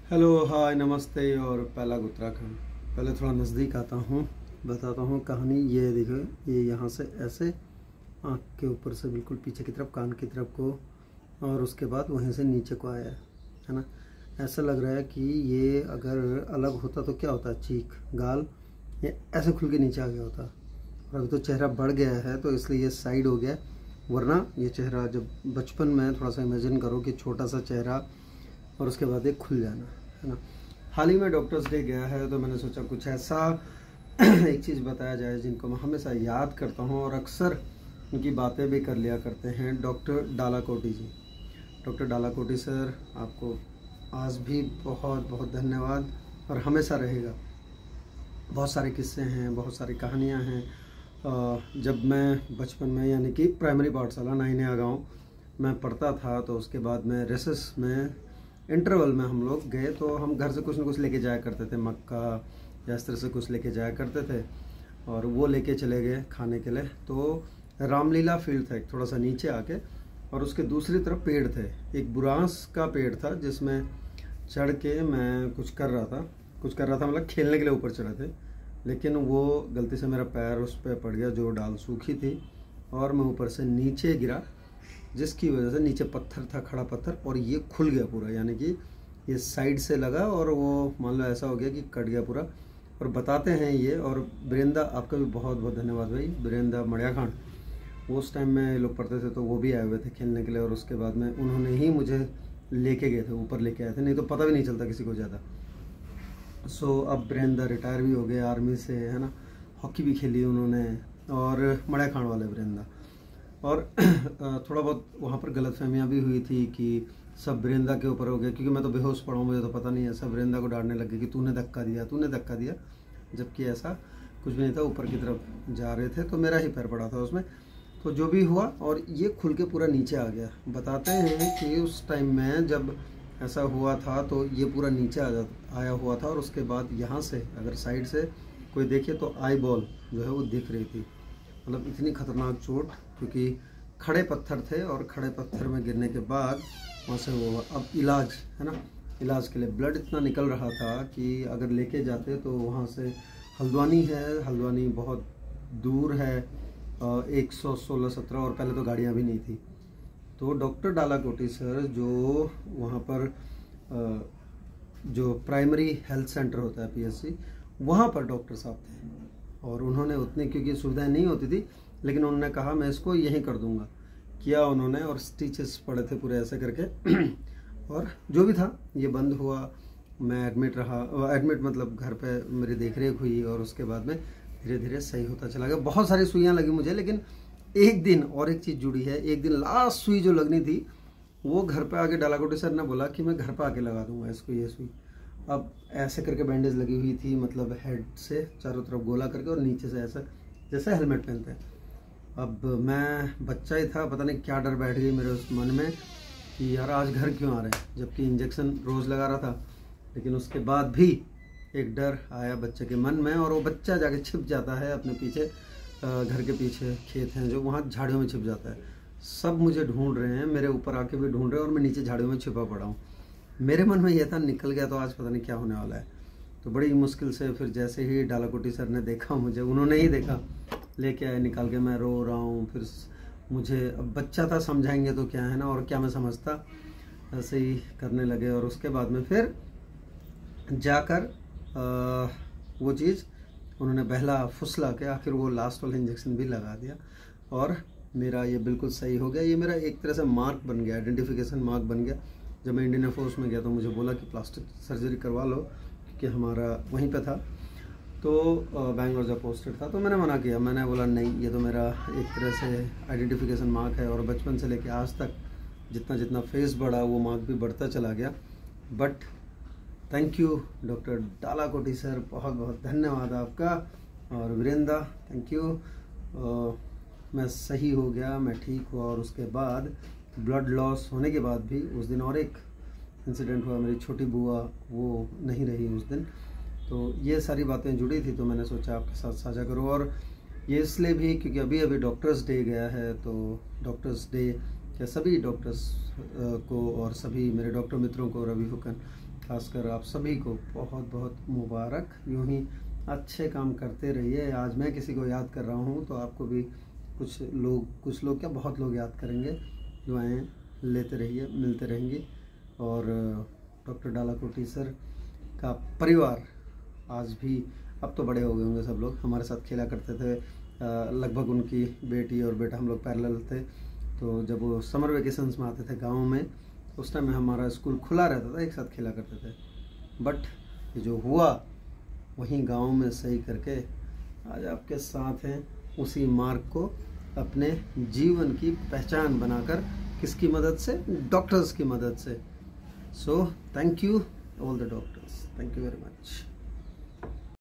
Hello, हाय, नमस्ते और पहला उत्तराखंड। पहले थोड़ा नज़दीक आता हूँ, बताता हूँ कहानी। ये देखो, ये यहाँ से ऐसे आँख के ऊपर से बिल्कुल पीछे की तरफ, कान की तरफ को, और उसके बाद वहीं से नीचे को आया है ना। ऐसा लग रहा है कि ये अगर अलग होता तो क्या होता, चीख, गाल, ये ऐसे खुल के नीचे आ गया होता। और अभी तो चेहरा बढ़ गया है तो इसलिए ये साइड हो गया, वरना ये चेहरा जब बचपन में, थोड़ा सा इमेजिन करो कि छोटा सा चेहरा और उसके बाद ये खुल जाना, है ना। हाल ही में डॉक्टर्स डे गया है तो मैंने सोचा कुछ ऐसा एक चीज़ बताया जाए जिनको मैं हमेशा याद करता हूँ और अक्सर उनकी बातें भी कर लिया करते हैं। डॉक्टर डालाकोटी जी, डॉक्टर डालाकोटी सर, आपको आज भी बहुत बहुत धन्यवाद और हमेशा रहेगा। बहुत सारे किस्से हैं, बहुत सारी कहानियाँ हैं। जब मैं बचपन में, यानी कि प्राइमरी पाठशाला नैया गाँव मैं पढ़ता था, तो उसके बाद में रेसेस में, इंटरवल में हम लोग गए तो हम घर से कुछ न कुछ लेके जाया करते थे, मक्का या इस तरह से कुछ लेके जाया करते थे, और वो लेके चले गए खाने के लिए। तो रामलीला फील्ड था एक थोड़ा सा नीचे आके, और उसके दूसरी तरफ पेड़ थे, एक बुरांस का पेड़ था जिसमें चढ़ के मैं कुछ कर रहा था मतलब खेलने के लिए ऊपर चढ़े थे, लेकिन वो गलती से मेरा पैर उस पर पड़ गया जो डाल सूखी थी, और मैं ऊपर से नीचे गिरा, जिसकी वजह से नीचे पत्थर था, खड़ा पत्थर, और ये खुल गया पूरा, यानी कि ये साइड से लगा और वो मान लो ऐसा हो गया कि कट गया पूरा। और बताते हैं ये, और बिरेंदा, आपका भी बहुत बहुत धन्यवाद भाई, बिरेंदा मड़िया खान, उस टाइम में लोग पढ़ते थे तो वो भी आए हुए थे खेलने के लिए, और उसके बाद में उन्होंने ही मुझे लेके गए थे, ऊपर लेके आए थे, नहीं तो पता भी नहीं चलता किसी को ज़्यादा। सो अब बिरेंदा रिटायर भी हो गए आर्मी से, है ना। हॉकी भी खेली उन्होंने, और मड़िया खान वाले बिरेंदा। और थोड़ा बहुत वहाँ पर गलतफहमियाँ भी हुई थी कि सब बिरेंदा के ऊपर हो गया, क्योंकि मैं तो बेहोश पड़ा हूँ, मुझे तो पता नहीं है। सब बिरेंदा को डांटने लगे कि तूने धक्का दिया, जबकि ऐसा कुछ भी नहीं था। ऊपर की तरफ जा रहे थे तो मेरा ही पैर पड़ा था उसमें, तो जो भी हुआ, और ये खुल के पूरा नीचे आ गया। बताते हैं कि उस टाइम में जब ऐसा हुआ था तो ये पूरा नीचे आया हुआ था, और उसके बाद यहाँ से अगर साइड से कोई देखे तो आई बॉल जो है वो दिख रही थी। मतलब इतनी खतरनाक चोट, क्योंकि खड़े पत्थर थे, और खड़े पत्थर में गिरने के बाद वहाँ से वो, अब इलाज, है ना, इलाज के लिए ब्लड इतना निकल रहा था कि अगर लेके जाते तो वहाँ से हल्द्वानी बहुत दूर है, 116-17, और पहले तो गाड़ियाँ भी नहीं थी। तो डॉक्टर डालाकोटी सर जो वहाँ पर जो प्राइमरी हेल्थ सेंटर होता है PSC, वहाँ पर डॉक्टर साहब थे, और उन्होंने उतनी, क्योंकि सुविधाएं नहीं होती थी, लेकिन उन्होंने कहा मैं इसको यहीं कर दूंगा, किया उन्होंने, और स्टिचेस पड़े थे पूरे ऐसे करके और जो भी था ये बंद हुआ। मैं एडमिट मतलब घर पे मेरी देखरेख हुई, और उसके बाद में धीरे धीरे सही होता चला गया। बहुत सारी सुइयाँ लगी मुझे, लेकिन एक दिन और एक चीज़ जुड़ी है। एक दिन लास्ट सुई जो लगनी थी, वो घर पे आके डालाकोटी सर ने बोला कि मैं घर पे आके लगा दूंगा इसको, ये सुई। अब ऐसे करके बैंडेज लगी हुई थी, मतलब हेड से चारों तरफ गोला करके, और नीचे से ऐसा जैसे हेलमेट पहनते हैं। अब मैं बच्चा ही था, पता नहीं क्या डर बैठ गई मेरे उस मन में कि यार आज घर क्यों आ रहे हैं, जबकि इंजेक्शन रोज़ लगा रहा था। लेकिन उसके बाद भी एक डर आया बच्चे के मन में, और वो बच्चा जाके छिप जाता है अपने पीछे, घर के पीछे खेत हैं जो, वहाँ झाड़ियों में छिप जाता है। सब मुझे ढूंढ रहे हैं, मेरे ऊपर आके भी ढूंढ रहे हैं, और मैं नीचे झाड़ियों में छिपा पड़ा हूँ। मेरे मन में यह था निकल गया तो आज पता नहीं क्या होने वाला है। तो बड़ी मुश्किल से फिर जैसे ही डालाकोटी सर ने देखा मुझे, उन्होंने ही देखा, लेके आए निकाल के, मैं रो रहा हूँ। फिर मुझे, अब बच्चा था, समझाएंगे तो क्या, है ना, और क्या मैं समझता, ऐसे ही करने लगे। और उसके बाद में फिर जाकर वो चीज़ उन्होंने बहला फुसला के आखिर वो लास्ट वाला इंजेक्शन भी लगा दिया, और मेरा ये बिल्कुल सही हो गया। ये मेरा एक तरह से मार्क बन गया, आइडेंटिफिकेशन मार्क बन गया। जब मैं इंडियन एयरफोर्स में गया तो मुझे बोला कि प्लास्टिक सर्जरी करवा लो, क्योंकि हमारा वहीं पे था, तो बैंगलोर जब पोस्टेड था, तो मैंने मना किया। मैंने बोला नहीं, ये तो मेरा एक तरह से आइडेंटिफिकेशन मार्क है, और बचपन से लेके आज तक जितना जितना फेस बढ़ा वो मार्क भी बढ़ता चला गया। But thank you doctor Dalakoti sir, बहुत बहुत धन्यवाद आपका। और वीरेंदा, थैंक यू। मैं सही हो गया, मैं ठीक हुआ, और उसके बाद ब्लड लॉस होने के बाद भी उस दिन और एक इंसिडेंट हुआ। मेरी छोटी बुआ वो नहीं रही उस दिन, तो ये सारी बातें जुड़ी थी, तो मैंने सोचा आपके साथ साझा करूँ। और ये इसलिए भी क्योंकि अभी अभी डॉक्टर्स डे गया है, तो डॉक्टर्स डे के सभी डॉक्टर्स को और सभी मेरे डॉक्टर मित्रों को, रवि फुकन, खासकर आप सभी को बहुत बहुत मुबारक। यूं ही अच्छे काम करते रहिए। आज मैं किसी को याद कर रहा हूं तो आपको भी कुछ लोग क्या बहुत लोग याद करेंगे। दुआएं लेते रहिए, मिलते रहेंगी। और डॉक्टर डालाकोटी सर का परिवार आज भी, अब तो बड़े हो गए होंगे सब लोग, हमारे साथ खेला करते थे। लगभग उनकी बेटी और बेटा हम लोग पैरेलल थे। तो जब वो समर वेकेशंस में आते थे गांव में, उस टाइम में हमारा स्कूल खुला रहता था, एक साथ खेला करते थे। बट ये जो हुआ वहीं गांव में सही करके आज आपके साथ हैं, उसी मार्ग को अपने जीवन की पहचान बनाकर, किसकी मदद से? डॉक्टर्स की मदद से। So thank you all the doctors, thank you very much.